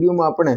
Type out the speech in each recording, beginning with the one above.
વિડીયોમાં આપણે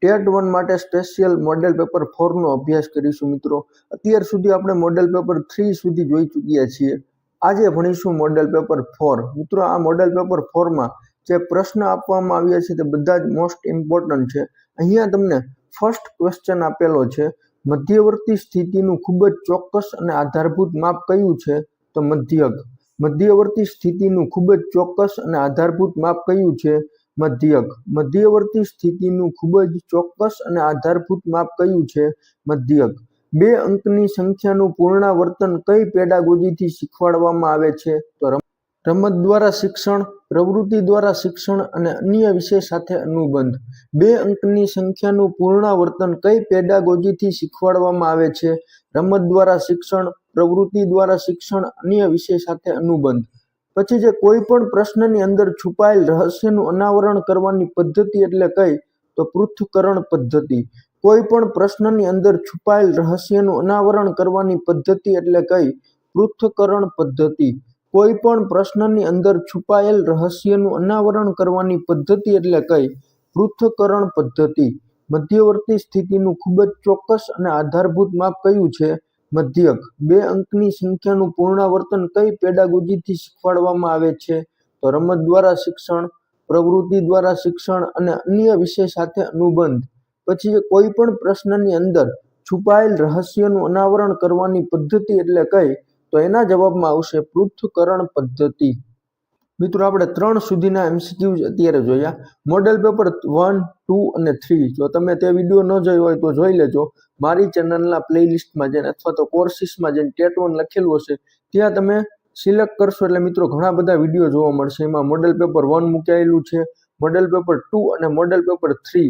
ટેટ 1 માટે સ્પેશિયલ મોડેલ પેપર 4 નો અભ્યાસ કરીશું મિત્રો। અત્યાર સુધી આપણે મોડેલ પેપર 3 સુધી જોઈ ચૂક્યા છીએ। આજે ભણીશું મોડેલ પેપર 4। મિત્રો આ મોડેલ પેપર 4 માં જે પ્રશ્ન આપવામાં આવ્યા છે તે બધા જ મોસ્ટ ઇમ્પોર્ટન્ટ છે। અહીંયા તમને ફર્સ્ટ ક્વેશ્ચન આપેલો છે, મધ્યવર્તી સ્થિતિનું ખૂબ જ ચોક્કસ અને આધારભૂત માપ કયું છે? તો મધ્યક। મધ્યવર્તી સ્થિતિનું ખૂબ જ ચોક્કસ અને આધારભૂત માપ કયું છે? મધ્યક। મધ્યવર્તી સ્થિતિનું ખૂબ જ ચોક્કસ અને આધારભૂત માપ કયું છે? મધ્યક। 2 અંકની સંખ્યાનું પુનરાવર્તન કઈ પેડાગોજીથી શીખવાડવામાં આવે છે? તો રમત દ્વારા શિક્ષણ, પ્રવૃત્તિ દ્વારા શિક્ષણ અને અન્ય વિષય સાથે અનુબંધ। 2 અંકની સંખ્યાનું પુનરાવર્તન કઈ પેડાગોજીથી શીખવાડવામાં આવે છે? રમત દ્વારા શિક્ષણ, પ્રવૃત્તિ દ્વારા શિક્ષણ, અન્ય વિષય સાથે અનુબંધ। પછી જે કોઈ પણ પ્રશ્નની અંદર છુપાયેલ રહસ્યનું અનાવરણ કરવાની પદ્ધતિ એટલે કઈ? તો પૃથ્થકરણ પદ્ધતિ। કોઈ પણ પ્રશ્નની અંદર છુપાયેલ રહસ્યનું અનાવરણ કરવાની પદ્ધતિ એટલે કઈ? પૃથ્થકરણ પદ્ધતિ। કોઈ પણ પ્રશ્નની અંદર છુપાયેલ રહસ્યનું અનાવરણ કરવાની પદ્ધતિ એટલે કઈ? પૃથ્થકરણ પદ્ધતિ। મધ્યવર્તી સ્થિતિનું ખૂબ જ ચોક્કસ અને આધારભૂત માપ કયું છે? મધ્યક। 2 અંકની સંખ્યાનું પુનરાવર્તન કઈ પેડાગોજીથી શીખવાડવામાં આવે છે? તો રમત દ્વારા શિક્ષણ, પ્રવૃત્તિ દ્વારા શિક્ષણ અને અન્ય વિષય સાથે અનુબંધ। પછી કોઈ પણ પ્રશ્નની અંદર છુપાયેલ રહસ્યનું અનાવરણ કરવાની પદ્ધતિ એટલે કઈ? તો એના જવાબમાં આવશે પૃથ્થકરણ પદ્ધતિ। મિત્રો આપણે 3 સુધીના MCQ અત્યારે જોયા। મોડેલ પેપર 1, 2 અને 3 જો તમે તે વિડીયો ન જોયો હોય તો જોઈ લેજો। મારી ચેનલના પ્લેલિસ્ટમાં જઈને અથવા તો કોર્સિસમાં જઈને ટેટ 1 લખેલું હશે ત્યાં તમે સિલેક્ટ કરશો એટલે મિત્રો ઘણા બધા વિડીયો જોવા મળશે। એમાં મોડેલ પેપર 1 મૂકાયેલું છે, મોડેલ પેપર 2 અને મોડેલ પેપર 3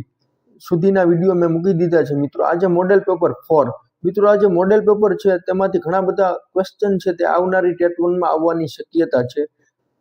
સુધીના વિડીયો મેં મૂકી દીધા છે મિત્રો। આજે મોડેલ પેપર 4 મિત્રો આજે મોડેલ પેપર છે તેમાંથી ઘણા બધા ક્વેશ્ચન છે તે આવનારી ટેટ 1 માં આવવાની શક્યતા છે।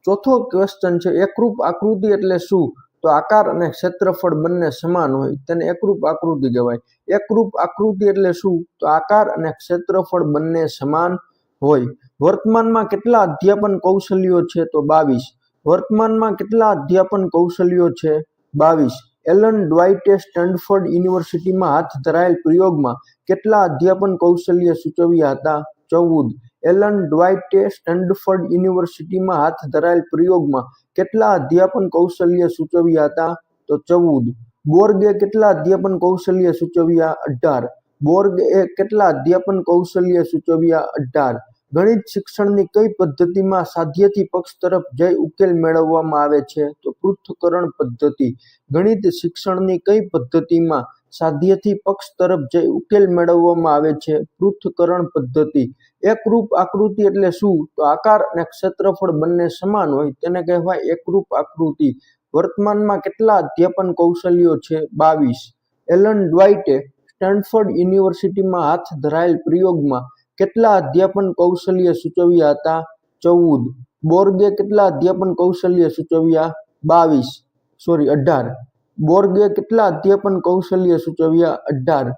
ચોથો ક્વેશ્ચન છે, એકરૂપ આકૃતિ એટલે શું? તો આકાર અને ક્ષેત્રફળ બંને સમાન હોય તેને એકરૂપ આકૃતિ કહેવાય। એકરૂપ આકૃતિ એટલે શું? તો આકાર અને ક્ષેત્રફળ બંને સમાન હોય। વર્તમાનમાં કેટલા અધ્યાપન કૌશલ્યો છે? તો 22। વર્તમાનમાં કેટલા અધ્યાપન કૌશલ્યો છે? 22। એલન ડ્વાઇટે સ્ટેનફોર્ડ યુનિવર્સિટીમાં હાથ ધરાયેલ પ્રયોગમાં કેટલા અધ્યાપન કૌશલ્ય સૂચવ્યા હતા? 14। એલન ડ્વાઇટે સ્ટેનફોર્ડ યુનિવર્સિટીમાં હાથ ધરાયેલ પ્રયોગમાં કેટલા અધ્યાપન કૌશલ્ય સૂચવ્યા હતા? તો 14। બોર્ગે કેટલા અધ્યાપન કૌશલ્ય સૂચવ્યા? 18। બોર્ગે કેટલા અધ્યાપન કૌશલ્ય સૂચવ્યા? 18। ગણિત શિક્ષણની કઈ પદ્ધતિમાં સાધ્યથી પક્ષ તરફ જઈ ઉકેલ મેળવવામાં આવે છે? તો પૃથ્થકરણ પદ્ધતિ। ગણિત શિક્ષણની કઈ પદ્ધતિમાં સાધ્યથી પક્ષ તરફ જઈ ઉકેલ મેળવવામાં આવે છે? પૃથ્થકરણ પદ્ધતિ। એકરૂપ આકૃતિ એટલે શું? તો આકાર અને ક્ષેત્રફળ બંને સમાન હોય તેને કહેવાય એકરૂપ આકૃતિ। વર્તમાનમાં કેટલા અધ્યાપન કૌશલ્યો છે? 22। એલન ડ્વાઇટે સ્ટેનફોર્ડ યુનિવર્સિટીમાં હાથ ધરાયેલ પ્રયોગમાં કેટલા અધ્યાપન કૌશલ્ય સૂચવ્યા હતા? 14। બોર્ગે કેટલા અધ્યાપન કૌશલ્ય સૂચવ્યા? 18। બોર્ગે કેટલા અધ્યાપન કૌશલ્ય સૂચવ્યા? 18।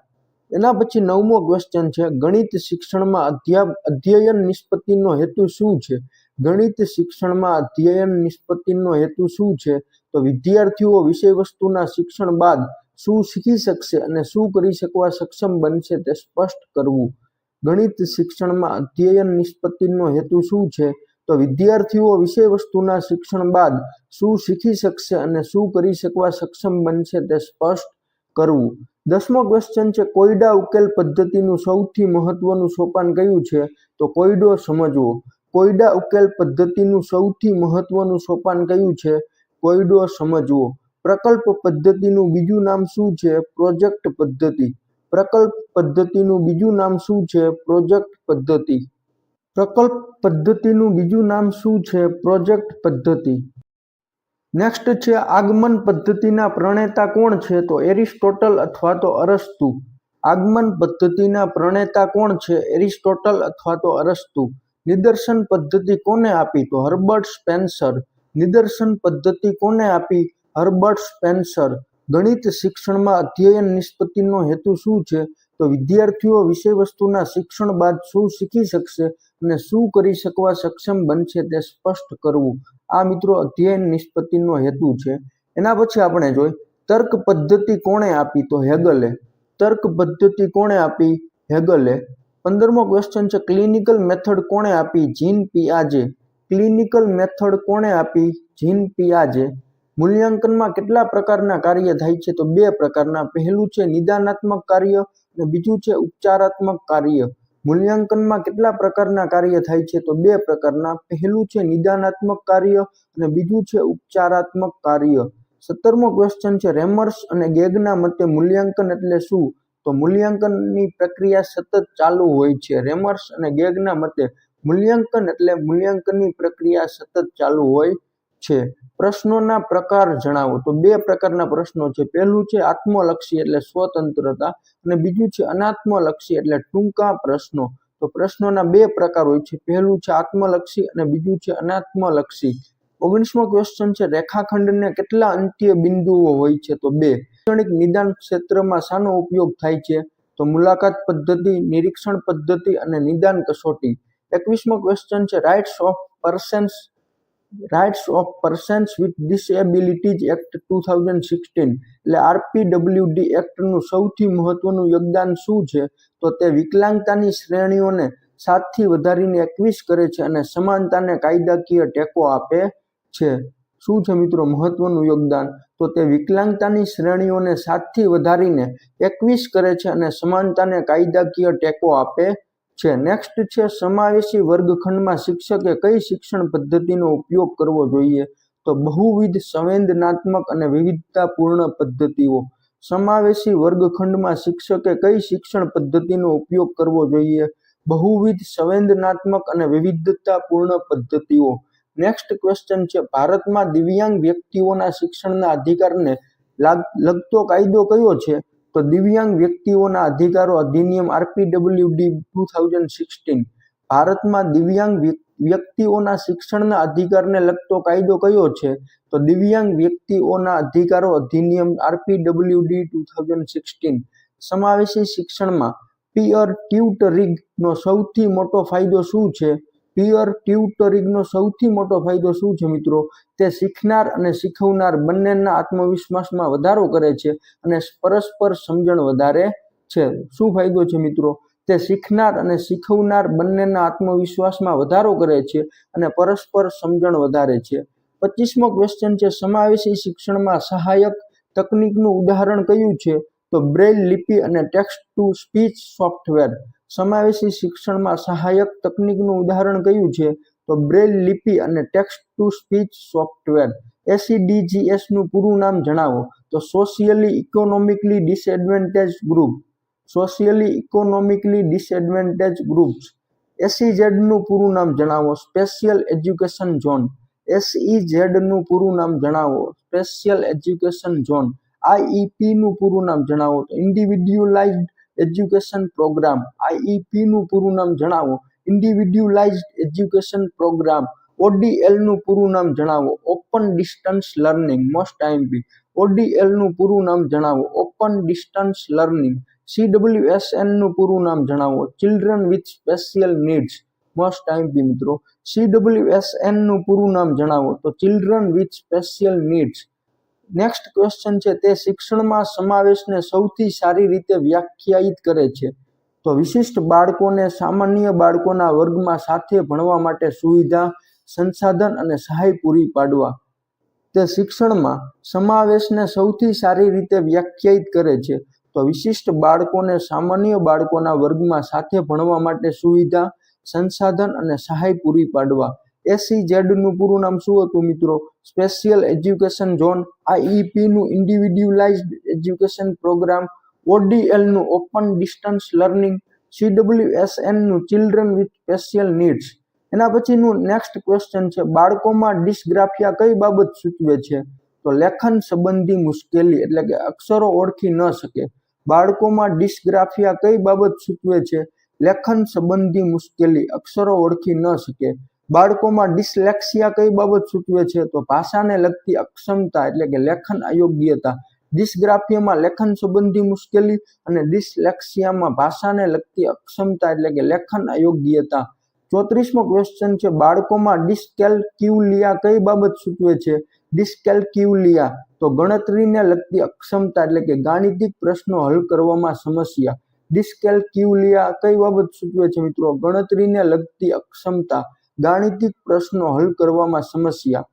એના પછી 9મો ક્વેશ્ચન છે, ગણિત શિક્ષણમાં અધ્યયન નિષ્પત્તિનો હેતુ શું છે? ગણિત શિક્ષણમાં અધ્યયન નિષ્પત્તિનો હેતુ શું છે? તો વિદ્યાર્થીઓ વિષય વસ્તુના શિક્ષણ બાદ શું શીખી શકશે અને શું કરી શકવા સક્ષમ બનશે તે સ્પષ્ટ કરવું। ગણિત શિક્ષણમાં અધ્યયન નિષ્પત્તિનો હેતુ શું છે? તો વિદ્યાર્થીઓ વિષય વસ્તુના શિક્ષણ બાદ શું શીખી શકશે અને શું કરી શકવા સક્ષમ બનશે તે સ્પષ્ટ કરવું। 10મો ક્વેશ્ચન છે, કોયડા ઉકેલ પદ્ધતિનું સૌથી મહત્વનું સોપાન કયું છે? તો કોયડો સમજવો। કોયડા ઉકેલ પદ્ધતિનું સૌથી મહત્વનું સોપાન કયું છે? કોયડો સમજવો। પ્રકલ્પ પદ્ધતિનું બીજું નામ શું છે? પ્રોજેક્ટ પદ્ધતિ। પ્રકલ્પ પદ્ધતિનું બીજું નામ શું છે? પ્રોજેક્ટ પદ્ધતિ। પ્રકલ્પ પદ્ધતિનું બીજું નામ શું છે? પ્રોજેક્ટ પદ્ધતિ। નેક્સ્ટ છે, આગમન પદ્ધતિના પ્રણેતા કોણ છે? તો એરિસ્ટોટલ અથવા તો અરસ્તુ। આગમન પદ્ધતિના પ્રણેતા કોણ છે? એરિસ્ટોટલ અથવા તો અરસ્તુ। નિદર્શન પદ્ધતિ કોને આપી? તો હર્બર્ટ સ્પેન્સર। નિદર્શન પદ્ધતિ કોને આપી? Herbert Spencer. ગણિત શિક્ષણમાં અધ્યયન નિષ્પત્તિનો હેતુ શું છે? તો વિદ્યાર્થીઓ વિષય વસ્તુના શિક્ષણ બાદ શું શીખી શકશે અને શું કરી શકવા સક્ષમ બનશે તે સ્પષ્ટ કરવું। આ મિત્રો અધ્યયન નિષ્પત્તિનો હેતુ છે। એના પછી આપણે જોઈ તર્ક પદ્ધતિ કોણે આપી? તો હેગલે. તર્ક પદ્ધતિ કોણે આપી? હેગલે. 15મો ક્વેશ્ચન છે ક્લિનિકલ મેથડ કોણે આપી? જીન પિયાજે. ક્લિનિકલ મેથડ કોણે આપી? જીન પિયાજે. મૂલ્યાંકનમાં કેટલા પ્રકારના કાર્ય થાય છે? તો 2 પ્રકારના. પહેલું છે નિદાનાત્મક કાર્ય અને બીજું છે ઉપચારાત્મક કાર્ય. મૂલ્યાંકનમાં કેટલા પ્રકારના કાર્ય થાય છે? તો 2 પ્રકારના. પહેલું છે નિદાનાત્મક કાર્ય અને બીજું છે ઉપચારાત્મક કાર્ય. 17મો ક્વેશ્ચન છે રેમર્સ અને ગેગના મતે મૂલ્યાંકન એટલે શું? તો મૂલ્યાંકનની પ્રક્રિયા સતત ચાલુ હોય છે. રેમર્સ અને ગેગના મતે મૂલ્યાંકન એટલે મૂલ્યાંકનની પ્રક્રિયા સતત ચાલુ હોય છે. પ્રશ્નોના પ્રકાર જણાવો. તો 2 પ્રકારના પ્રશ્નો છે. પહેલું છે આત્મલક્ષી એટલે સ્વતંત્રતા અને બીજું છે અનાત્મલક્ષી એટલે ટૂંકા પ્રશ્નો. તો પ્રશ્નોના 2 પ્રકાર હોય છે. પહેલું છે આત્મલક્ષી અને બીજું છે અનાત્મલક્ષી. 19મો ક્વેશ્ચન છે રેખાખંડને કેટલા અંત્ય બિંદુઓ હોય છે? તો 2. શૈક્ષણિક નિદાન ક્ષેત્રમાં શાનો ઉપયોગ થાય છે? તો મુલાકાત પદ્ધતિ, નિરીક્ષણ પદ્ધતિ અને નિદાન કસોટી. 21મો ક્વેશ્ચન છે rights of persons with disabilities act 2016 એટલે આરપીડબ્લ્યુડી એક્ટનું સૌથી મહત્વનું યોગદાન શું છે? તો તે વિકલાંગતાની શ્રેણીઓને 7 થી વધારીને 21 કરે છે અને સમાનતાને કાયદાકીય ટેકો આપે છે. શું છે મિત્રો મહત્વનું યોગદાન? તો તે વિકલાંગતાની શ્રેણીઓને 7 થી વધારીને 21 કરે છે અને સમાનતાને કાયદાકીય ટેકો આપે છે. નેક્સ્ટ છે સમાવેશી વર્ગખંડમાં શિક્ષકે કઈ શિક્ષણ પદ્ધતિનો ઉપયોગ કરવો જોઈએ? તો બહુવિધ, સંવેદનાત્મક અને વિવિધતાપૂર્ણ પદ્ધતિઓ. સમાવેશી વર્ગખંડમાં શિક્ષકે કઈ શિક્ષણ પદ્ધતિનો ઉપયોગ કરવો જોઈએ? બહુવિધ, સંવેદનાત્મક અને વિવિધતાપૂર્ણ પદ્ધતિઓ. નેક્સ્ટ ક્વેશ્ચન છે ભારતમાં દિવ્યાંગ વ્યક્તિઓના શિક્ષણના અધિકારને લગતો કાયદો કયો છે? તો દિવ્યાંગ વ્યક્તિઓના અધિકારો અધિનિયમ આરપીડબ્લ્યુડી 2016. ભારતમાં દિવ્યાંગ વ્યક્તિઓના શિક્ષણના અધિકારને લગતો કાયદો કયો છે? તો દિવ્યાંગ વ્યક્તિઓના અધિકારો અધિનિયમ આરપીડબ્લ્યુડી 2016. સમાવેશી શિક્ષણમાં પીઅર ટ્યુટરિંગનો સૌથી મોટો ફાયદો શું છે? પીઅર ટ્યુટરિંગનો સૌથી મોટો ફાયદો શું છે મિત્રો? તે શીખનાર અને શીખવનાર બંનેના આત્મવિશ્વાસમાં વધારો કરે છે અને પરસ્પર સમજણ વધારે છે. શું ફાયદો છે મિત્રો? તે શીખનાર અને શીખવનાર બંનેના આત્મવિશ્વાસમાં વધારો કરે છે અને પરસ્પર સમજણ વધારે છે. 25મો ક્વેશ્ચન છે સમાવેશી શિક્ષણમાં સહાયક તકનીકનું ઉદાહરણ કયું છે? તો બ્રેઇલ લિપિ અને ટેક્સ્ટ ટુ સ્પીચ સોફ્ટવેર. સમાવેશી શિક્ષણમાં સહાયક તકનીકનું ઉદાહરણ કયું છે? તો બ્રેઇલ લિપિ અને text to speech software. SEDGS નું પૂરું નામ જણાવો. તો socially economically disadvantage group. Socially economically disadvantage groups. SEZ નું પૂરું નામ જણાવો. Special education zone. SEZ નું પૂરું નામ જણાવો. Special education zone. IEP નું પૂરું નામ જણાવો. તો ઇન્ડિવિડ્યુઅલાઇઝ્ડ એજ્યુકેશન પ્રોગ્રામ. IEP નું પૂરું નામ જણાવો. ઇન્ડિવિડ્યુઅલાઇઝ્ડ એજ્યુકેશન પ્રોગ્રામ. ODL નું પૂરું નામ જણાવો. Open distance learning. Most IMP. ODL નું પૂરું નામ જણાવો. Open distance learning. CWSN નું પૂરું નામ જણાવો. Children with special needs. Most IMP મિત્રો. CWSN નું પૂરું નામ જણાવો. તો children with special needs. Next question છે તે શિક્ષણમાં સમાવેશને સૌથી સારી રીતે વ્યાખ્યાયિત કરે છે. તો વિશિષ્ટ બાળકોને સામાન્ય બાળકોના વર્ગમાં સાથે ભણવા માટે સુવિધા, સંસાધન અને સહાય પૂરી પાડવા. તે શિક્ષણમાં સમાવેશને સૌથી સારી રીતે વ્યાખ્યાયિત કરે છે. તો વિશિષ્ટ બાળકોને સામાન્ય બાળકોના વર્ગમાં સાથે ભણવા માટે સુવિધા, સંસાધન અને સહાય પૂરી પાડવા. SEZ નું પૂરું નામ શું હતું મિત્રો? Special education zone. IEP નું ઇન્ડિવિડ્યુઅલાઇઝ્ડ એજ્યુકેશન પ્રોગ્રામ. ODL નું ઓપન ડિસ્ટન્સ લર્નિંગ. CWSN નું ચિલ્ડ્રન વિથ સ્પેશિયલ નીડ્સ. એના પછીનું નેક્સ્ટ ક્વેશ્ચન છે બાળકોમાં ડિસ્ગ્રાફિયા કઈ બાબત સૂચવે છે? તો લેખન સંબંધી મુશ્કેલી એટલે કે અક્ષરો ઓળખી ન શકે. બાળકોમાં ડિસ્ગ્રાફિયા કઈ બાબત સૂચવે છે? લેખન સંબંધી મુશ્કેલી, અક્ષરો ઓળખી ન શકે. બાળકોમાં ડિસ્લેક્સિયા કઈ બાબત સૂચવે છે? તો ભાષાને લગતી અક્ષમતા એટલે કે લેખન અયોગ્યતા. ડિસ્ગ્રાફિયામાં લેખન સંબંધી મુશ્કેલી અને ડિસ્લેક્સિયામાં ભાષાને લગતી અક્ષમતા એટલે કે લેખન અયોગ્યતા. 34મો ક્વેશ્ચન છે બાળકોમાં ડિસ્કેલ્ક્યુલિયા કઈ બાબત સૂચવે છે? ડિસ્કેલ્ક્યુલિયા તો ગણતરીને લગતી અક્ષમતા એટલે કે ગાણિતિક પ્રશ્નો હલ કરવામાં સમસ્યા. ડિસ્કેલ્ક્યુલિયા કઈ બાબત સૂચવે છે મિત્રો? ગણતરીને લગતી અક્ષમતા, ગાણિતિક પ્રશ્નો હલ કરવામાં સમસ્યા.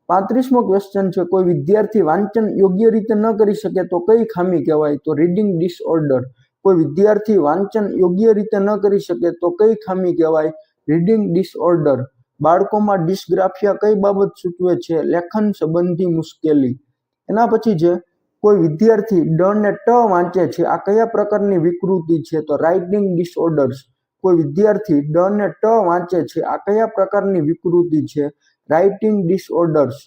35મો ક્વેશ્ચન છે, કોઈ વિદ્યાર્થી વાંચન યોગ્ય રીતે ન કરી શકે તો કઈ ખામી કહેવાય? તો રીડિંગ ડિસઓર્ડર. કોઈ વિદ્યાર્થી વાંચન યોગ્ય રીતે ન કરી શકે તો કઈ ખામી કહેવાય? Reading disorder. બાળકોમાં ડિસ્ગ્રાફિયા કઈ બાબત સૂચવે છે? લેખન સંબંધી મુશ્કેલી. એના પછી છે, કોઈ વિદ્યાર્થી ડ ને ટ વાંચે છે, આ કયા પ્રકારની વિકૃતિ છે? તો રાઇટિંગ ડિસઓર્ડર્સ. કોઈ વિદ્યાર્થી ડ ને ટ વાંચે છે, આ કયા પ્રકારની વિકૃતિ છે? Writing disorders.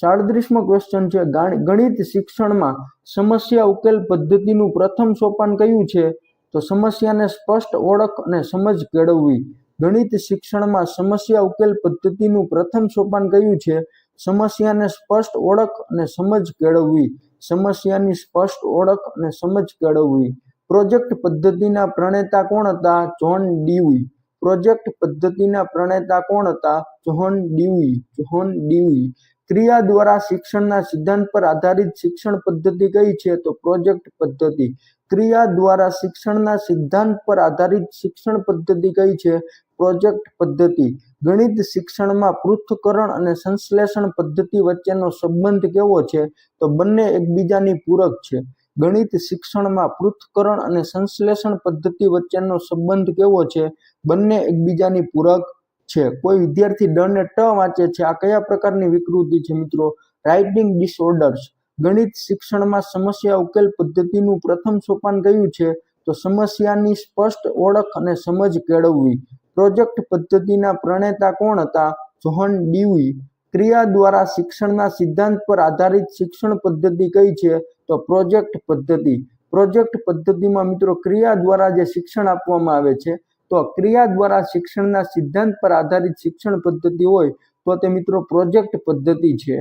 37મો ક્વેશ્ચન છે, ગણિત શિક્ષણમાં સમસ્યા ઉકેલ પદ્ધતિનું પ્રથમ સોપાન કયું છે? તો સમસ્યાને સ્પષ્ટ ઓળખ અને સમજ કેળવવી. ગણિત શિક્ષણમાં સમસ્યા ઉકેલ પદ્ધતિનું પ્રથમ સોપાન કયું છે? સમસ્યાને સ્પષ્ટ ઓળખ અને સમજ કેળવવી. સમસ્યાની સ્પષ્ટ ઓળખ અને સમજ કેળવવી. પ્રોજેક્ટ પદ્ધતિના પ્રણેતા કોણ હતા? જ્હોન ડ્યુઈ. પ્રોજેક્ટ પદ્ધતિના પ્રણેતા કોણ હતા? જ્હોન ડ્યુઈ. જ્હોન ડ્યુઈ. ક્રિયા દ્વારા શિક્ષણના સિદ્ધાંત પર આધારિત શિક્ષણ પદ્ધતિ કઈ છે? તો પ્રોજેક્ટ પદ્ધતિ. ક્રિયા દ્વારા શિક્ષણના સિદ્ધાંત પર આધારિત શિક્ષણ પદ્ધતિ કઈ છે? પ્રોજેક્ટ પદ્ધતિ. ગણિત શિક્ષણમાં પૃથ્થકરણ અને સંશ્લેષણ પદ્ધતિ વચ્ચેનો સંબંધ કેવો છે? તો બંને એકબીજાની પૂરક છે. ગણિત શિક્ષણમાં પૃથ્થકરણ અને સંશ્લેષણ પદ્ધતિ વચ્ચેનો સંબંધ કેવો છે? બંને એકબીજાની પૂરક છે. કોઈ વિદ્યાર્થી ડ ને ટ વાંચે છે, આ કયા પ્રકારની વિકૃતિ છે મિત્રો? Writing disorders. ગણિત શિક્ષણમાં સમસ્યા ઉકેલ પદ્ધતિનું પ્રથમ સોપાન કયું છે? તો સમસ્યાની સ્પષ્ટ ઓળખ અને સમજ કેળવવી. પ્રોજેક્ટ પદ્ધતિના પ્રણેતા કોણ હતા? જ્હોન ડ્યુઈ. ક્રિયા દ્વારા શિક્ષણના સિદ્ધાંત પર આધારિત શિક્ષણ પદ્ધતિ કઈ છે? તો પ્રોજેક્ટ પદ્ધતિ. પ્રોજેક્ટ પદ્ધતિમાં મિત્રો ક્રિયા દ્વારા જે શિક્ષણ આપવામાં આવે છે, તો ક્રિયા દ્વારા શિક્ષણના સિદ્ધાંત પર આધારિત શિક્ષણ પદ્ધતિ હોય તો તે મિત્રો પ્રોજેક્ટ પદ્ધતિ છે.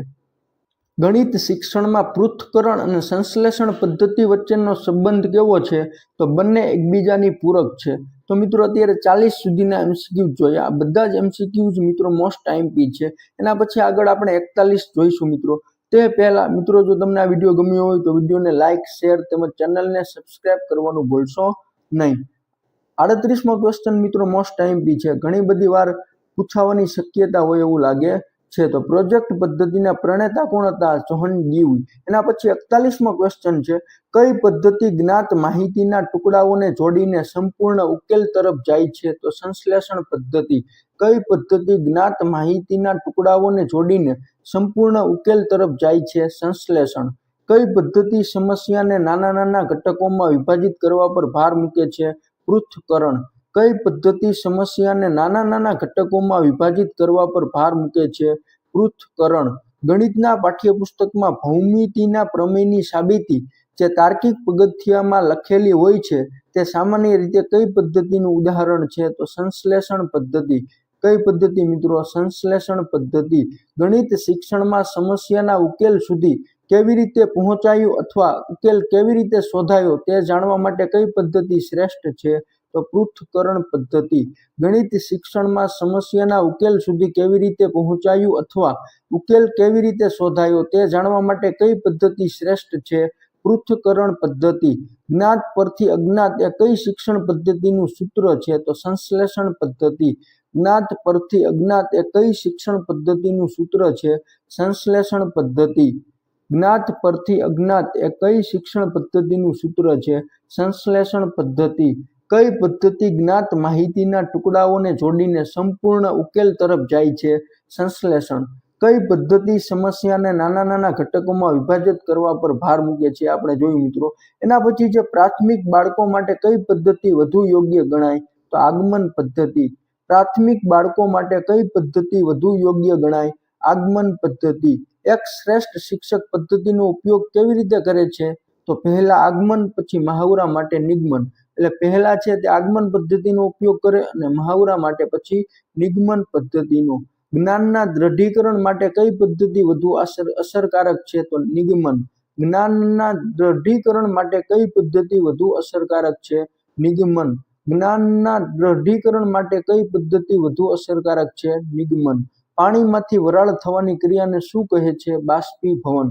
ગણિત શિક્ષણમાં પૃથ્થકરણ અને સંશ્લેષણ પદ્ધતિ વચ્ચેનો સંબંધ કેવો છે? તો બંને એકબીજાની પૂરક છે. તો મિત્રો અત્યારે 40 સુધીના એમસીક્યુ જોયા. આ બધા જ એમસીક્યુ મિત્રો મોસ્ટ આઈએમપી છે. એના પછી આગળ આપણે 41 જોઈશું મિત્રો. તે પહેલા મિત્રો જો તમને આ વિડીયો ગમ્યો હોય તો વિડીયોને લાઇક, શેર તેમજ ચેનલને સબસ્ક્રાઇબ કરવાનું ભૂલશો નહીં. 38મો ક્વેશ્ચન મિત્રો મોસ્ટ આઈએમપી છે. ઘણી બધી વાર પૂછાવાની શક્યતા હોય એવું લાગે છે. તો પ્રોજેક્ટ પદ્ધતિના પ્રણેતા કોણ હતા? જ્હોન ડ્યુઈ. એના પછી 41મો ક્વેશ્ચન છે, કઈ પદ્ધતિ જ્ઞાત માહિતીના ટુકડાઓને જોડીને સંપૂર્ણ ઉકેલ તરફ જાય છે? તો સંશ્લેષણ પદ્ધતિ. કઈ પદ્ધતિ જ્ઞાત માહિતીના ટુકડાઓને જોડીને સંપૂર્ણ ઉકેલ તરફ જાય છે? સંશ્લેષણ. કઈ પદ્ધતિ સમસ્યાને નાના નાના ઘટકોમાં વિભાજિત કરવા પર ભાર મૂકે છે? પૃથ્થકરણ. કઈ પદ્ધતિ સમસ્યાને નાના નાના ઘટકોમાં વિભાજિત કરવા પર ભાર મૂકે છે? પૃથ્થકરણ. ગણિતના પાઠ્યપુસ્તકમાં ભૌમિતિના પ્રમેયની સાબિતી જે તાર્કિક પગથિયામાં લખેલી હોય છે તે સામાન્ય રીતે કઈ પદ્ધતિનું ઉદાહરણ છે? તો સંશ્લેષણ પદ્ધતિ. કઈ પદ્ધતિ મિત્રો? સંશ્લેષણ પદ્ધતિ. ગણિત શિક્ષણમાં સમસ્યાના ઉકેલ સુધી કેવી રીતે પહોંચાયું અથવા ઉકેલ કેવી રીતે શોધાયો તે જાણવા માટે કઈ પદ્ધતિ શ્રેષ્ઠ છે? તો પૃથ્થકરણ પદ્ધતિ. ગણિત શિક્ષણમાં સમસ્યાના ઉકેલ સુધી કેવી રીતે પહોંચાયું અથવા ઉકેલ કેવી રીતે શોધાયો તે જાણવા માટે કઈ પદ્ધતિ શ્રેષ્ઠ છે? પૃથ્થકરણ પદ્ધતિ. જ્ઞાત પરથી અજ્ઞાત એ કઈ શિક્ષણ પદ્ધતિનું સૂત્ર છે? તો સંશ્લેષણ પદ્ધતિ. જ્ઞાત પરથી અજ્ઞાત એ કઈ શિક્ષણ પદ્ધતિનું સૂત્ર છે? સંશ્લેષણ પદ્ધતિ. જ્ઞાત પરથી અજ્ઞાત એ કઈ શિક્ષણ પદ્ધતિનું સૂત્ર છે? સંશ્લેષણ પદ્ધતિ. કઈ પદ્ધતિ જ્ઞાત માહિતીના ટુકડાઓને જોડીને સંપૂર્ણ ઉકેલ તરફ જાય છે? સંશ્લેષણ. કઈ પદ્ધતિ સમસ્યાને નાના નાના ઘટકોમાં વિભાજિત કરવા પર ભાર મૂકે છે? આપણે જોયું મિત્રો. એના પછી જે પ્રાથમિક બાળકો માટે કઈ પદ્ધતિ વધુ યોગ્ય ગણાય? તો આગમન પદ્ધતિ. પ્રાથમિક બાળકો માટે કઈ પદ્ધતિ વધુ યોગ્ય ગણાય? આગમન પદ્ધતિ. એક શ્રેષ્ઠ શિક્ષક પદ્ધતિનો ઉપયોગ કેવી રીતે કરે છે? તો પહેલા આગમન પછી મહાવરા માટે નિગમન. એટલે પહેલા છે તે આગમન પદ્ધતિનો ઉપયોગ કરે અને મહાવરા માટે પછી નિગમન પદ્ધતિનો. જ્ઞાનના દ્રઢીકરણ માટે કઈ પદ્ધતિ વધુ અસરકારક છે? તો નિગમન. જ્ઞાનના દ્રઢીકરણ માટે કઈ પદ્ધતિ વધુ અસરકારક છે? નિગમન. જ્ઞાનના દ્રઢીકરણ માટે કઈ પદ્ધતિ વધુ અસરકારક છે? નિગમન. પાણીમાંથી વરાળ થવાની ક્રિયાને શું કહે છે? બાષ્પીભવન.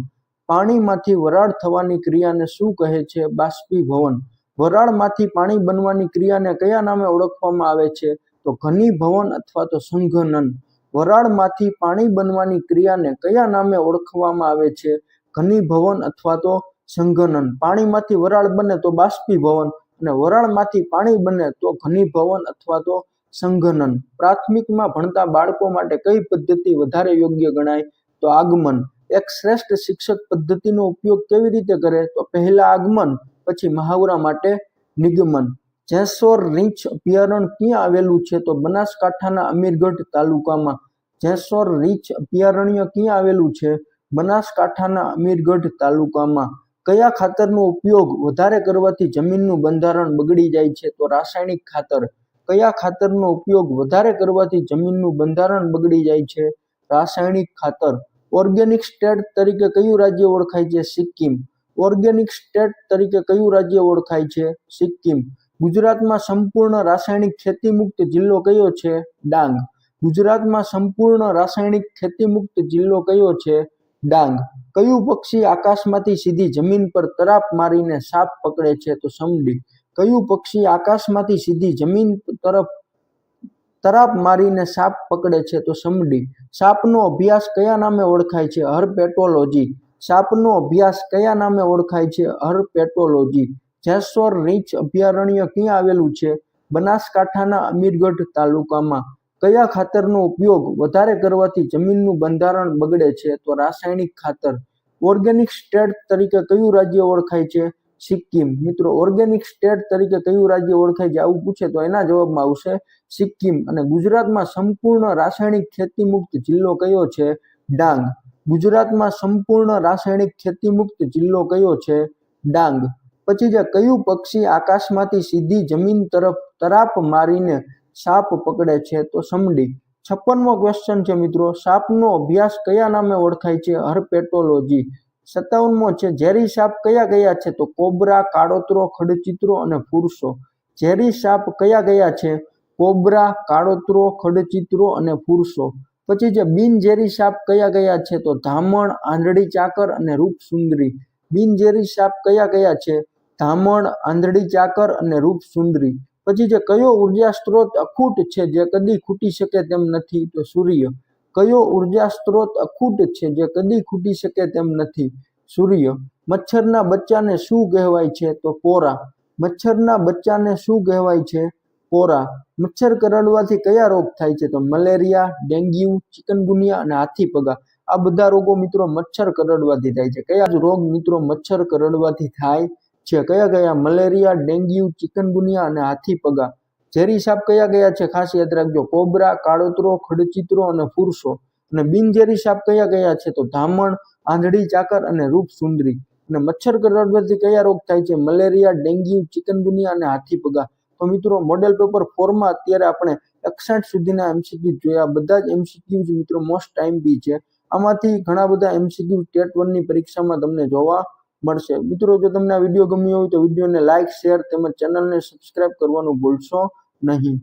પાણીમાંથી વરાળ થવાની ક્રિયાને શું કહે છે? બાષ્પીભવન. વરાળમાંથી પાણી બનવાની ક્રિયાને કયા નામે ઓળખવામાં આવે છે? તો ઘનીભવન અથવા તો સંઘનન. વરાળમાંથી પાણી બનવાની ક્રિયાને કયા નામે ઓળખવામાં આવે છે? ઘનીભવન અથવા તો સંઘનન. પાણીમાંથી વરાળ બને તો બાષ્પીભવન અને વરાળમાંથી પાણી બને તો ઘનીભવન અથવા તો સંઘનન. પ્રાથમિકમાં ભણતા બાળકો માટે કઈ પદ્ધતિ વધારે યોગ્ય ગણાય? તો આગમન. એક શ્રેષ્ઠ શિક્ષક પદ્ધતિનો ઉપયોગ કેવી રીતે કરે? તો પહેલા આગમન પછી મહાવરા માટે નિગમન. જેસોર રીંછ અભયારણ્ય ક્યાં આવેલું છે? તો બનાસકાંઠાના અમીરગઢ તાલુકામાં. જેસોર રીંછ અભયારણ્ય ક્યાં આવેલું છે? બનાસકાંઠાના અમીરગઢ તાલુકામાં. કયા ખાતરનો ઉપયોગ વધારે કરવાથી જમીનનું બંધારણ બગડી જાય છે? તો રાસાયણિક ખાતર. કયા ખાતરનો ઉપયોગ વધારે કરવાથી જમીનનું બંધારણ બગડી જાય છે? રાસાયણિક ખાતર. ઓર્ગેનિક સ્ટેટ તરીકે કયું રાજ્ય ઓળખાય છે? સિક્કિમ. ઓર્ગેનિક સ્ટેટ તરીકે કયું રાજ્ય ઓળખાય છે? સિક્કિમ. ગુજરાતમાં સંપૂર્ણ રાસાયણિક ખેતી મુક્ત જિલ્લો કયો છે? ડાંગ. ગુજરાતમાં સંપૂર્ણ રાસાયણિક ખેતી મુક્ત જિલ્લો કયો છે? ડાંગ. કયું પક્ષી આકાશમાંથી સીધી જમીન પર તરાપ મારીને સાપ પકડે છે? તો સમડી. કયું પક્ષી આકાશમાંથી સીધી જમીન તરફ તરાપ મારીને સાપ પકડે છે? તો સમડી. સાપનો અભ્યાસ કયા નામે ઓળખાય છે? હર્પેટોલોજી. સાપનો અભ્યાસ કયા નામે ઓળખાય છે? હર્પેટોલોજી. જેસોર રીંછ અભયારણ્ય ક્યાં આવેલું છે? બનાસકાંઠાના અમીરગઢ તાલુકામાં. કયા ખાતરનો ઉપયોગ વધારે કરવાથી જમીનનું બંધારણ બગડે છે? તો રાસાયણિક ખાતર. ઓર્ગેનિક સ્ટેટ તરીકે કયું રાજ્ય ઓળખાય છે? સિક્કિમ. મિત્રો, ઓર્ગેનિક સ્ટેટ તરીકે કયું રાજ્ય ઓળખાય છે આવું પૂછે તો એના જવાબમાં આવશે સિક્કિમ. અને ગુજરાતમાં સંપૂર્ણ રાસાયણિક ખેતી મુક્ત જિલ્લો કયો છે? ડાંગ. ગુજરાતમાં સંપૂર્ણ રાસાયણિક ખેતી મુક્ત જિલ્લો કયો છે? ડાંગ. પછી જે કયું પક્ષી આકાશમાંથી સીધી જમીન તરફ તરાપ મારીને સાપ પકડે છે? તો સમડી. 56મો ક્વેશ્ચન છે મિત્રો, સાપનો અભ્યાસ કયા નામે ઓળખાય છે? હર્પેટોલોજી. 57મો છે, ઝેરી સાપ કયા કયા છે? તો કોબરા, કાળોતરો, ખડચિત્રો અને ફૂરસો. ઝેરી સાપ કયા કયા છે? કોબરા, કાળોતરો, ખડચિત્રો અને ફૂરસો. પછી જે બિનઝેરી સાપ કયા કયા છે? તો ધામણ, આંધળી ચાકર અને રૂપસુંદરી. બિનઝેરી સાપ કયા કયા છે? ધામણ, આંધળી ચાકર અને રૂપસુંદરી. પછી જે કયો ઉર્જા સ્ત્રોત અખૂટ છે જે કદી ખૂટી શકે તેમ નથી? તો સૂર્ય. કયો ઉર્જા સ્ત્રોત અખૂટ છે જે કદી ખૂટી શકે તેમ નથી? સૂર્ય. મચ્છરના બચ્ચાને શું કહેવાય છે? તો પોરા. મચ્છરના બચ્ચાને શું કહેવાય છે? પોરા. મચ્છર કરડવાથી કયા રોગ થાય છે? તો મલેરિયા, ડેન્ગ્યુ, ચિકનગુનિયા અને હાથીપગા. આ બધા રોગો મિત્રો મચ્છર કરડવાથી થાય છે. કયા રોગ મિત્રો મચ્છર કરડવાથી થાય છે? કયા કયા? મલેરિયા, ડેન્ગ્યુ, ચિકનગુનિયા અને હાથીપગા. ઝેરી સાપ કયા કયા છે? ખાસ યાદ રાખજો, કોબરા, કાળોતરો, ખડચિત્રો અને ફૂરસો. અને બિનઝેરી સાપ કયા કયા છે? તો ધામણ, આંધળી ચાકર અને રૂપસુંદરી. અને મચ્છર કરડવાથી કયા રોગ થાય છે? મલેરિયા, ડેન્ગ્યુ, ચિકનગુનિયા અને હાથીપગા. તો મિત્રો, મોડેલ પેપર 4 માં અત્યારે આપણે 61 સુધીના એમસીક્યુ જોયા. બધા જ એમસીક્યુ મિત્રો મોસ્ટ ટાઈમપી છે. આમાંથી ઘણા બધા એમસીક્યુ ટેટ 1 ની પરીક્ષામાં તમને જોવા મળશે. મિત્રો, જો તમને આ વિડીયો ગમ્યો હોય તો વિડીયોને લાઇક, શેર તેમજ ચેનલને સબસ્ક્રાઇબ કરવાનું ભૂલશો નહીં.